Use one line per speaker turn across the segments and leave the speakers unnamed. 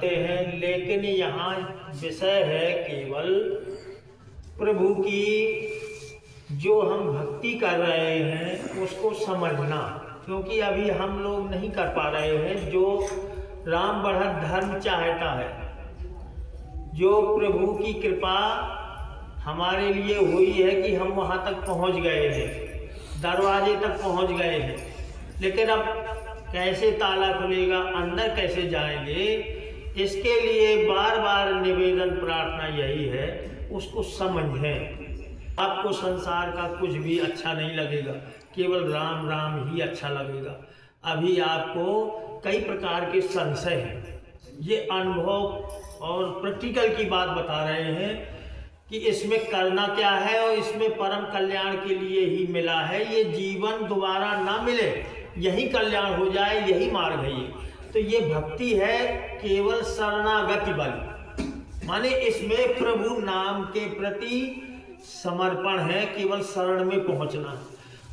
हैं, लेकिन यहाँ विषय है केवल प्रभु की जो हम भक्ति कर रहे हैं उसको समझना, क्योंकि अभी हम लोग नहीं कर पा रहे हैं। जो राम बढ़त धर्म चाहता है, जो प्रभु की कृपा हमारे लिए हुई है कि हम वहाँ तक पहुँच गए हैं, दरवाजे तक पहुँच गए हैं, लेकिन अब कैसे ताला खुलेगा, अंदर कैसे जाएंगे, इसके लिए बार बार निवेदन प्रार्थना यही है, उसको समझें। आपको संसार का कुछ भी अच्छा नहीं लगेगा, केवल राम राम ही अच्छा लगेगा। अभी आपको कई प्रकार के संशय हैं, ये अनुभव और प्रैक्टिकल की बात बता रहे हैं कि इसमें करना क्या है और इसमें परम कल्याण के लिए ही मिला है। ये जीवन दोबारा ना मिले, यही कल्याण हो जाए, यही मार्ग है ये। तो ये भक्ति है केवल शरणागति वाली, माने इसमें प्रभु नाम के प्रति समर्पण है, केवल शरण में पहुंचना।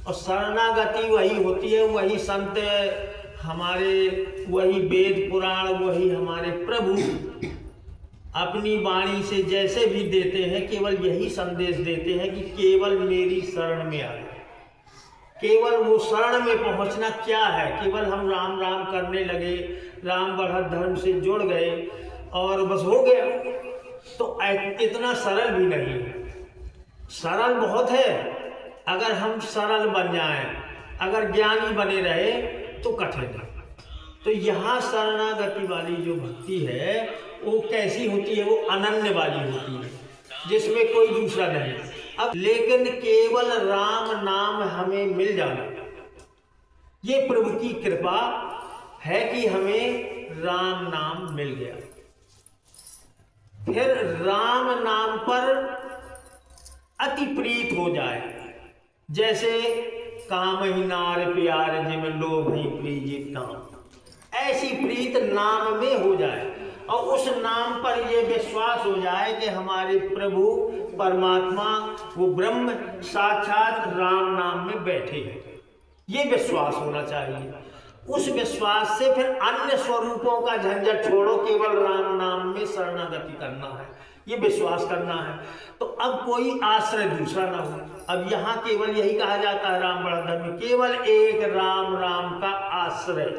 और शरणागति वही होती है, वही संत हमारे, वही वेद पुराण, वही हमारे प्रभु अपनी वाणी से जैसे भी देते हैं, केवल यही संदेश देते हैं कि केवल मेरी शरण में आ गए। केवल वो शरण में पहुंचना क्या है, केवल हम राम राम करने लगे, राम बढ़त धर्म से जुड़ गए और बस हो गया, तो इतना सरल भी नहीं है। सरल बहुत है, अगर हम सरल बन जाएं, अगर ज्ञानी बने रहे तो कठिन है। तो यहाँ शरणागति वाली जो भक्ति है वो कैसी होती है, वो अनन्य वाली होती है, जिसमें कोई दूसरा नहीं। अब लेकिन केवल राम नाम हमें मिल जाना, ये प्रभु की कृपा है कि हमें राम नाम मिल गया। फिर राम नाम पर अति प्रीत हो जाए, जैसे काम ही नार प्यार जिम लोभ ही प्रीजित नाम, ऐसी प्रीत नाम में हो जाए और उस नाम पर यह विश्वास हो जाए कि हमारे प्रभु परमात्मा वो ब्रह्म साक्षात राम नाम में बैठे हैं। ये विश्वास होना चाहिए। उस विश्वास से फिर अन्य स्वरूपों का झंझट छोड़ो, केवल राम नाम में शरणागति करना है, ये विश्वास करना है। तो अब कोई आश्रय दूसरा ना हो। अब यहाँ केवल यही कहा जाता है राम बढ़त धर्म में, केवल एक राम राम का आश्रय।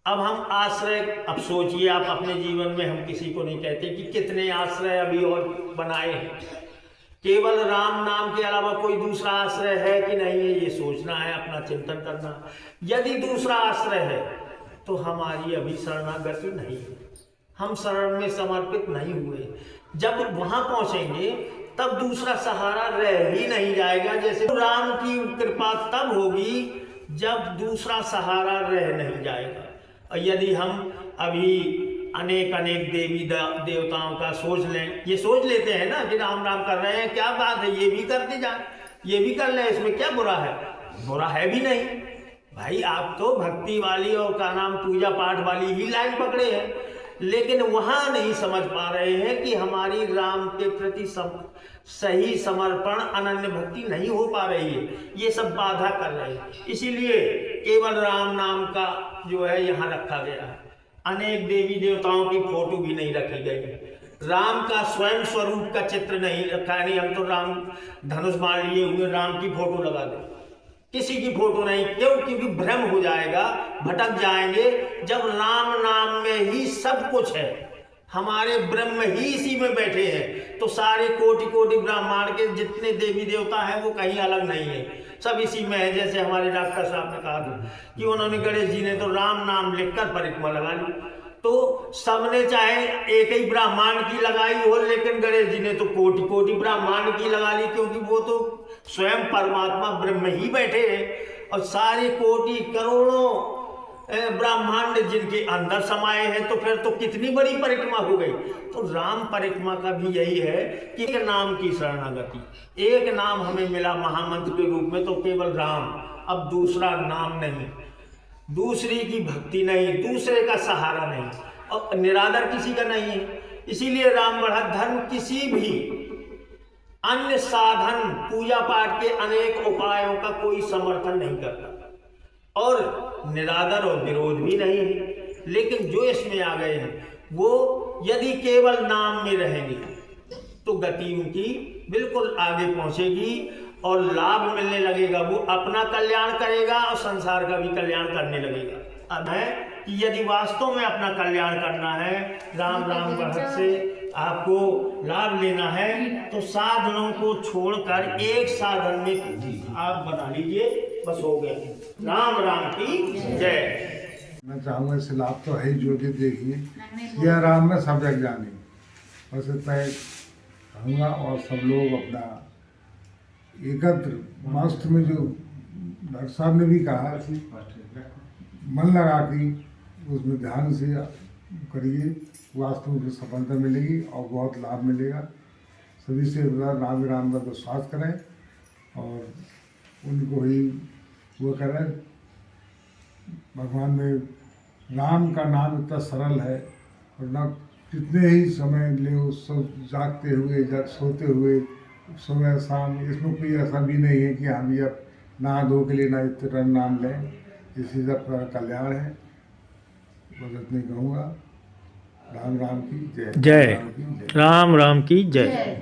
अब हम आश्रय, अब सोचिए आप अपने जीवन में, हम किसी को नहीं कहते कि कितने आश्रय अभी और बनाए हैं। केवल राम नाम के अलावा कोई दूसरा आश्रय है कि नहीं है, ये सोचना है, अपना चिंतन करना। यदि दूसरा आश्रय है तो हमारी अभी शरणागति नहीं है, हम शरण में समर्पित नहीं हुए। जब वहां पहुंचेंगे तब दूसरा सहारा रह ही नहीं जाएगा। जैसे राम की कृपा तब होगी जब दूसरा सहारा रह नहीं जाएगा। और यदि हम अभी अनेक अनेक देवी देवताओं का सोच लें, ये सोच लेते हैं ना कि राम राम कर रहे हैं, क्या बात है, ये भी करते जाए, ये भी कर लें, इसमें क्या बुरा है, बुरा है भी नहीं। भाई आप तो भक्ति वाली और का नाम पूजा पाठ वाली ही लाइन पकड़े हैं, लेकिन वहां नहीं समझ पा रहे हैं कि हमारी राम के प्रति सही समर्पण, अनन्य भक्ति नहीं हो पा रही है, ये सब बाधा कर रहे हैं। इसीलिए केवल राम नाम का जो है यहाँ रखा गया है। अनेक देवी देवताओं की फोटो भी नहीं रखी गई, राम का स्वयं स्वरूप का चित्र नहीं रखा है। नहीं, हम तो राम धनुष बाण लिए हुए राम की फोटो लगा दें, किसी की फोटो नहीं। क्यों? क्योंकि भ्रम हो जाएगा, भटक जाएंगे। जब राम नाम में ही सब कुछ है, हमारे ब्रह्म ही इसी में बैठे हैं, तो सारे कोटि कोटि ब्रह्मांड के जितने देवी देवता हैं वो कहीं अलग नहीं है, सब इसी में है। जैसे हमारे डॉक्टर साहब ने कहा था कि उन्होंने, गणेश जी ने तो राम नाम लिखकर परिक्रमा लगा ली, तो सबने चाहे एक ही ब्रह्मांड की लगाई हो, लेकिन गणेश जी ने तो कोटि कोटि ब्रह्मांड की लगा ली, क्योंकि वो तो स्वयं परमात्मा ब्रह्म ही बैठे हैं और सारे कोटि करोड़ों ब्रह्मांड जिनके अंदर समाये हैं। तो फिर तो कितनी बड़ी परिक्रमा हो गई। तो राम परिक्रमा का भी यही है कि एक नाम की शरणागति, एक नाम हमें मिला महामंत्र के रूप में, तो केवल राम, अब दूसरा नाम नहीं, दूसरी की भक्ति नहीं, दूसरे का सहारा नहीं, और निरादर किसी का नहीं है। इसीलिए राम बढ़त धर्म किसी भी अन्य साधन, पूजा पाठ के अनेक उपायों का कोई समर्थन नहीं करता और निरादर और विरोध भी नहीं है। लेकिन जो इसमें आ गए हैं वो यदि केवल नाम में रहेंगे तो गति उनकी बिल्कुल आगे पहुंचेगी और लाभ मिलने लगेगा। वो अपना कल्याण करेगा और संसार का भी कल्याण करने लगेगा। अब है कि यदि वास्तव में अपना कल्याण करना है, राम राम बढ़त से आपको लाभ लेना है, तो साधनों को छोड़कर एक साधन में आप बना लीजिए, बस हो गया। राम राम की जय।
मैं चाहूँगा इससे लाभ तो है ही, जो कि देखिए सिया राम में सब जग जाने, बस इतना कहूँगा। और सब लोग अपना एकत्र मस्त में, जो डॉक्टर साहब ने भी कहा, मन लगा के उसमें ध्यान से करिए, वास्तव में सफलता मिलेगी और बहुत लाभ मिलेगा। सभी से राम राम का विश्वास करें और उनको ही वो करें। भगवान में राम का नाम इतना सरल है, और ना कितने ही समय ले उस जागते हुए सोते हुए सुबह शाम, इसमें कोई ऐसा भी नहीं है कि हम ये नहा धो के लिए ना इतना नाम लें। इसी सब का कल्याण है, बस इतने कहूँगा। राम राम की जय।
जय। राम राम की जय।